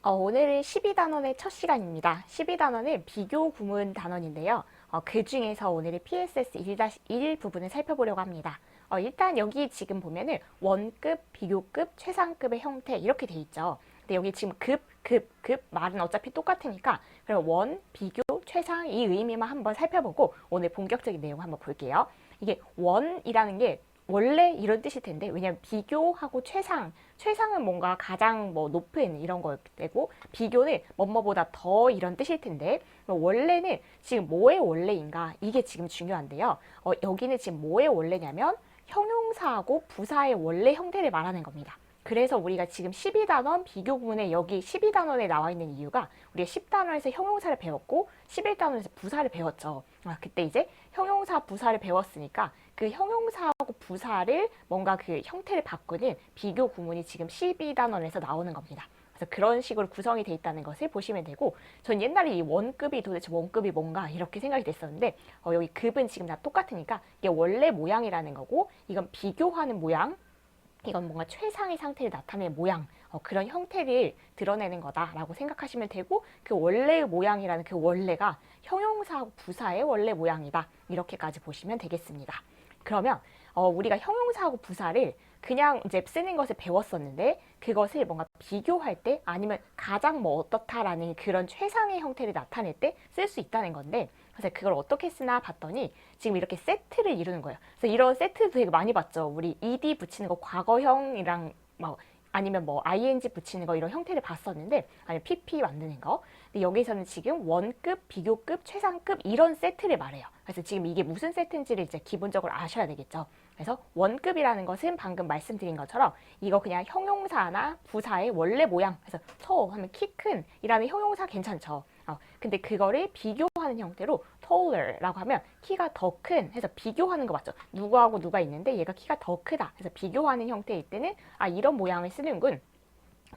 오늘은 12단원의 첫 시간입니다. 12단원은 비교 구문 단원인데요. 그 중에서 오늘의 PSS 1-1 부분을 살펴보려고 합니다. 일단 여기 지금 보면은 원급, 비교급, 최상급의 형태 이렇게 돼 있죠. 근데 여기 지금 급 말은 어차피 똑같으니까 그럼 원, 비교, 최상 이 의미만 한번 살펴보고 오늘 본격적인 내용 한번 볼게요. 이게 원이라는 게 원래 이런 뜻일 텐데 왜냐면 비교하고 최상은 뭔가 가장 뭐 높은 이런 거되고 비교는 뭐뭐보다 더 이런 뜻일 텐데 원래는 지금 뭐의 원래인가 이게 지금 중요한데요. 여기는 지금 뭐의 원래냐면 형용사하고 부사의 원래 형태를 말하는 겁니다. 그래서 우리가 지금 12단원 비교 구문에 여기 12단원에 나와 있는 이유가 우리가 10단원에서 형용사를 배웠고 11단원에서 부사를 배웠죠. 그때 이제 형용사 부사를 배웠으니까 그 형용사하고 부사를 뭔가 그 형태를 바꾸는 비교 구문이 지금 12단원에서 나오는 겁니다. 그래서 그런 식으로 구성이 돼 있다는 것을 보시면 되고 전 옛날에 이 원급이 도대체 원급이 뭔가 이렇게 생각이 됐었는데 여기 급은 지금 다 똑같으니까 이게 원래 모양이라는 거고 이건 비교하는 모양 이건 뭔가 최상의 상태를 나타내는 모양 그런 형태를 드러내는 거다라고 생각하시면 되고 그 원래의 모양이라는 그 원래가 형용사하고 부사의 원래 모양이다 이렇게까지 보시면 되겠습니다. 그러면 우리가 형용사하고 부사를 그냥 이제 쓰는 것을 배웠었는데 그것을 뭔가 비교할 때 아니면 가장 뭐 어떻다라는 그런 최상의 형태를 나타낼 때 쓸 수 있다는 건데 그래서 그걸 어떻게 쓰나 봤더니 지금 이렇게 세트를 이루는 거예요. 그래서 이런 세트 되게 많이 봤죠. 우리 ed 붙이는 거 과거형이랑 뭐 아니면 뭐 ing 붙이는 거 이런 형태를 봤었는데 아니면 pp 만드는 거. 근데 여기서는 지금 원급, 비교급, 최상급 이런 세트를 말해요. 그래서 지금 이게 무슨 세트인지를 이제 기본적으로 아셔야 되겠죠. 그래서 원급이라는 것은 방금 말씀드린 것처럼 이거 그냥 형용사나 부사의 원래 모양. 그래서 tall 하면 키 큰 이라는 형용사 괜찮죠. 근데 그거를 비교하는 형태로 taller라고 하면 키가 더 큰 해서 비교하는 거 맞죠? 누구하고 누가 있는데 얘가 키가 더 크다 해서 비교하는 형태일 때는 이런 모양을 쓰는군.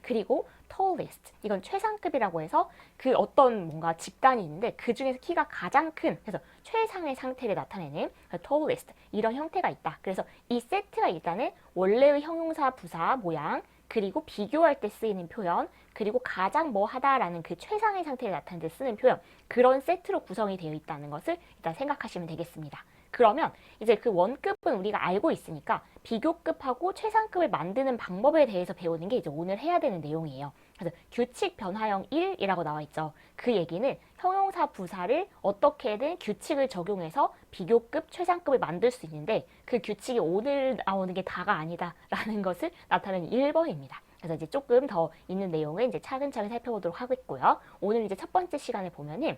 그리고 tallest 이건 최상급이라고 해서 그 어떤 뭔가 집단이 있는데 그 중에서 키가 가장 큰 그래서 최상의 상태를 나타내는 tallest 이런 형태가 있다. 그래서 이 세트가 일단은 원래의 형용사 부사 모양 그리고 비교할 때 쓰이는 표현 그리고 가장 뭐 하다라는 그 최상의 상태를 나타낼 때 쓰는 표현 그런 세트로 구성이 되어 있다는 것을 일단 생각하시면 되겠습니다. 그러면 이제 그 원급은 우리가 알고 있으니까 비교급하고 최상급을 만드는 방법에 대해서 배우는 게 이제 오늘 해야 되는 내용이에요. 그래서 규칙 변화형 1이라고 나와 있죠. 그 얘기는 형용사 부사를 어떻게든 규칙을 적용해서 비교급, 최상급을 만들 수 있는데 그 규칙이 오늘 나오는 게 다가 아니다라는 것을 나타내는 1번입니다. 그래서 이제 조금 더 있는 내용을 이제 차근차근 살펴보도록 하겠고요. 오늘 이제 첫 번째 시간에 보면은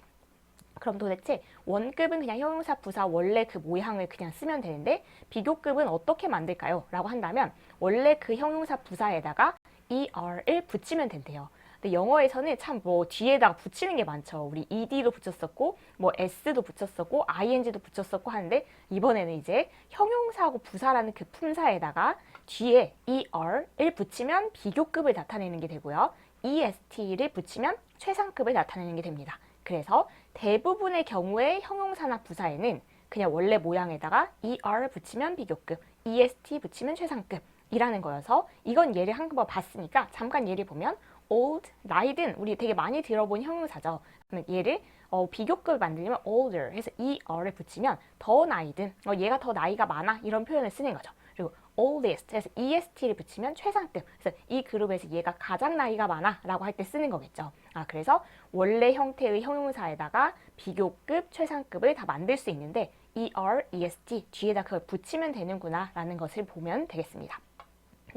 그럼 도대체 원급은 그냥 형용사 부사 원래 그 모양을 그냥 쓰면 되는데 비교급은 어떻게 만들까요? 라고 한다면 원래 그 형용사 부사에다가 er을 붙이면 된대요. 근데 영어에서는 참 뭐 뒤에다가 붙이는 게 많죠. 우리 ed도 붙였었고 뭐 s도 붙였었고 ing도 붙였었고 하는데 이번에는 이제 형용사하고 부사라는 그 품사에다가 뒤에 er을 붙이면 비교급을 나타내는 게 되고요. est를 붙이면 최상급을 나타내는 게 됩니다. 그래서 대부분의 경우에 형용사나 부사에는 그냥 원래 모양에다가 er 붙이면 비교급, est 붙이면 최상급이라는 거여서 이건 예를 한번 봤으니까 잠깐 예를 보면 old, 나이든 우리 되게 많이 들어본 형용사죠. 그러면 얘를 비교급을 만들려면 older 해서 er을 붙이면 더 나이든 얘가 더 나이가 많아 이런 표현을 쓰는 거죠. 그리고 oldest 해서 est를 붙이면 최상급 그래서 이 그룹에서 얘가 가장 나이가 많아 라고 할 때 쓰는 거겠죠. 그래서 원래 형태의 형용사에다가 비교급, 최상급을 다 만들 수 있는데 er, est 뒤에다 그걸 붙이면 되는구나 라는 것을 보면 되겠습니다.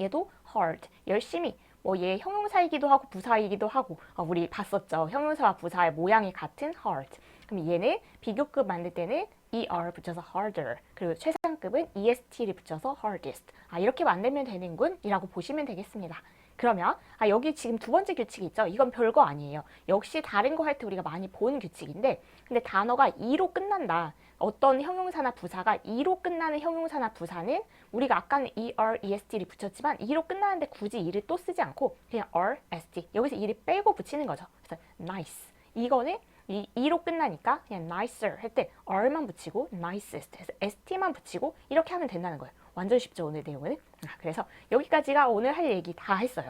얘도 hard, 열심히 뭐 얘 형용사이기도 하고 부사이기도 하고 우리 봤었죠. 형용사와 부사의 모양이 같은 hard. 그럼 얘는 비교급 만들 때는 er 붙여서 harder 그리고 최상급은 est를 붙여서 hardest 이렇게 만들면 되는군 이라고 보시면 되겠습니다. 그러면 여기 지금 두 번째 규칙이 있죠. 이건 별거 아니에요. 역시 다른 거 할 때 우리가 많이 본 규칙인데 근데 단어가 e로 끝난다. 어떤 형용사나 부사가 e로 끝나는 형용사나 부사는 우리가 아까는 er, est를 붙였지만 e로 끝나는데 굳이 e를 또 쓰지 않고 그냥 er, est 여기서 e를 빼고 붙이는 거죠. 그래서 nice 이거는 이 e로 끝나니까 그냥 nicer 할 때 r만 붙이고 nicest 해서 st만 붙이고 이렇게 하면 된다는 거예요. 완전 쉽죠 오늘 내용은. 그래서 여기까지가 오늘 할 얘기 다 했어요.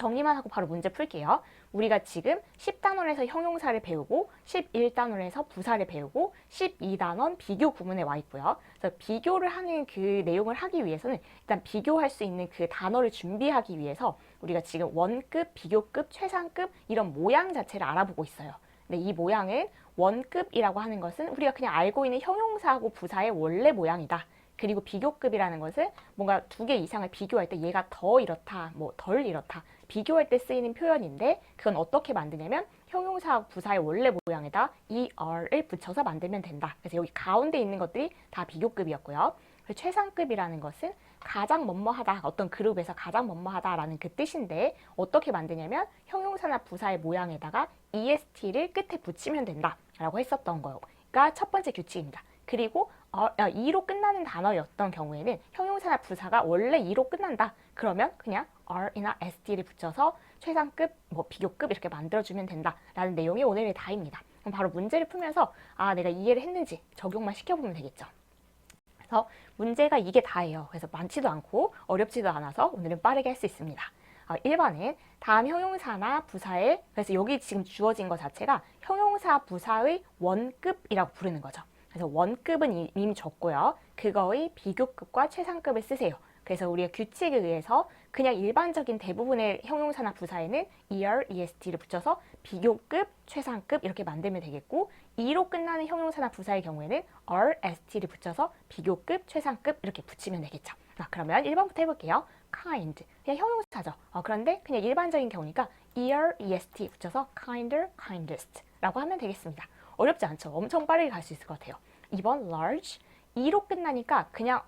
정리만 하고 바로 문제 풀게요. 우리가 지금 10단원에서 형용사를 배우고 11단원에서 부사를 배우고 12단원 비교 구문에 와 있고요. 그래서 비교를 하는 그 내용을 하기 위해서는 일단 비교할 수 있는 그 단어를 준비하기 위해서 우리가 지금 원급, 비교급, 최상급 이런 모양 자체를 알아보고 있어요. 근데 이 모양은 원급이라고 하는 것은 우리가 그냥 알고 있는 형용사하고 부사의 원래 모양이다. 그리고 비교급이라는 것은 뭔가 두 개 이상을 비교할 때 얘가 더 이렇다, 뭐 덜 이렇다. 비교할 때 쓰이는 표현인데 그건 어떻게 만드냐면 형용사 부사의 원래 모양에다 er을 붙여서 만들면 된다. 그래서 여기 가운데 있는 것들이 다 비교급이었고요. 최상급이라는 것은 가장 뭐뭐하다, 어떤 그룹에서 가장 뭐뭐하다라는 그 뜻인데 어떻게 만드냐면 형용사나 부사의 모양에다가 est를 끝에 붙이면 된다라고 했었던 거가 첫 번째 규칙입니다. 그리고 e로 끝나는 단어였던 경우에는 형용사나 부사가 원래 e로 끝난다. 그러면 그냥 r이나 st를 붙여서 최상급, 뭐 비교급 이렇게 만들어주면 된다라는 내용이 오늘의 다입니다. 그럼 바로 문제를 풀면서 내가 이해를 했는지 적용만 시켜보면 되겠죠. 그래서 문제가 이게 다예요. 그래서 많지도 않고 어렵지도 않아서 오늘은 빠르게 할 수 있습니다. 1번은 다음 형용사나 부사의, 그래서 여기 지금 주어진 것 자체가 형용사 부사의 원급이라고 부르는 거죠. 그래서 원급은 이미 줬고요. 그거의 비교급과 최상급을 쓰세요. 그래서 우리가 규칙에 의해서 그냥 일반적인 대부분의 형용사나 부사에는 est를 붙여서 비교급, 최상급 이렇게 만들면 되겠고 e로 끝나는 형용사나 부사의 경우에는 rst를 붙여서 비교급, 최상급 이렇게 붙이면 되겠죠. 그러면 1번부터 해볼게요. kind, 그냥 형용사죠. 그런데 그냥 일반적인 경우니까 est 붙여서 kinder, kindest 라고 하면 되겠습니다. 어렵지 않죠? 엄청 빠르게 갈 수 있을 것 같아요. 2번 large, e로 끝나니까 그냥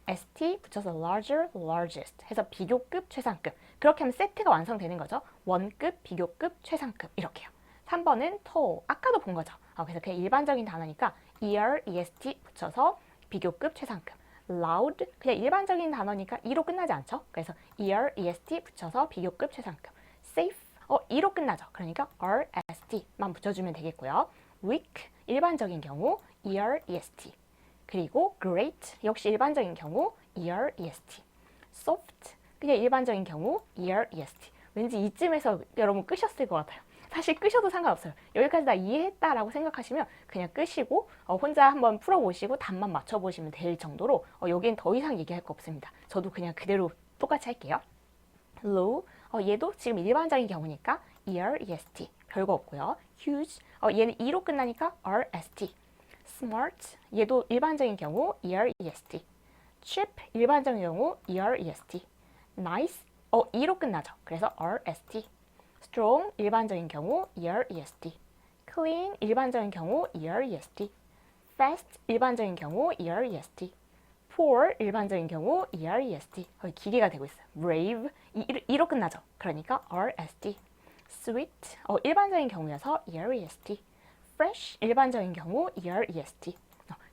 st 붙여서 larger, largest 해서 비교급, 최상급. 그렇게 하면 세트가 완성되는 거죠. 원급, 비교급, 최상급 이렇게요. 3번은 tall, 아까도 본 거죠. 그래서 그냥 일반적인 단어니까 est 붙여서 비교급, 최상급. loud, 그냥 일반적인 단어니까 e로 끝나지 않죠. 그래서 est 붙여서 비교급, 최상급. safe, e로 끝나죠. 그러니까 rst만 붙여주면 되겠고요. weak, 일반적인 경우 est. 그리고 great, 역시 일반적인 경우 est. soft, 그냥 일반적인 경우 est. 왠지 이쯤에서 여러분 끄셨을 것 같아요. 사실 끄셔도 상관없어요. 여기까지 다 이해했다라고 생각하시면 그냥 끄시고 혼자 한번 풀어보시고 답만 맞춰보시면 될 정도로 여기엔 더 이상 얘기할 거 없습니다. 저도 그냥 그대로 똑같이 할게요. low, 얘도 지금 일반적인 경우니까 est, 별거 없고요. huge, 얘는 e로 끝나니까 rst. smart, 얘도 일반적인 경우 est. cheap, 일반적인 경우 est. nice, e로 끝나죠. 그래서 rst. strong, 일반적인 경우 est. clean, 일반적인 경우 est. fast, 일반적인 경우 est. poor, 일반적인 경우 est. 거의 기계가 되고 있어요. brave, e로 끝나죠. 그러니까 rst. sweet, 일반적인 경우여서 est. fresh, 일반적인 경우 est.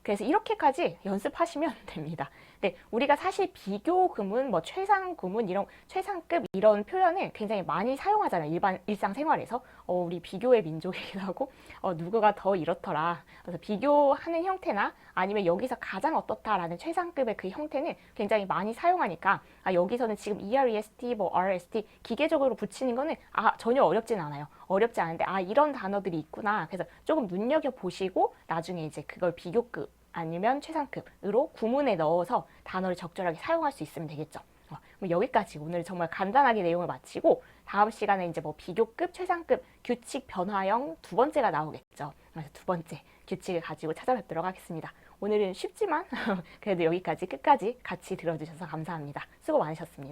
그래서 이렇게까지 연습하시면 됩니다. 네, 우리가 사실 비교 구문, 뭐 최상 구문, 이런 최상급 이런 표현을 굉장히 많이 사용하잖아요. 일상생활에서 우리 비교의 민족이기도 하고 누구가 더 이렇더라. 그래서 비교하는 형태나 아니면 여기서 가장 어떻다라는 최상급의 그 형태는 굉장히 많이 사용하니까 여기서는 지금 EREST, 뭐 RST 기계적으로 붙이는 거는 전혀 어렵진 않아요. 어렵지 않은데 이런 단어들이 있구나. 그래서 조금 눈여겨 보시고 나중에 이제 그걸 비교급 아니면 최상급으로 구문에 넣어서 단어를 적절하게 사용할 수 있으면 되겠죠. 여기까지 오늘 정말 간단하게 내용을 마치고 다음 시간에 이제 뭐 비교급, 최상급 규칙 변화형 두 번째가 나오겠죠. 그래서 두 번째 규칙을 가지고 찾아뵙도록 하겠습니다. 오늘은 쉽지만 그래도 여기까지 끝까지 같이 들어주셔서 감사합니다. 수고 많으셨습니다.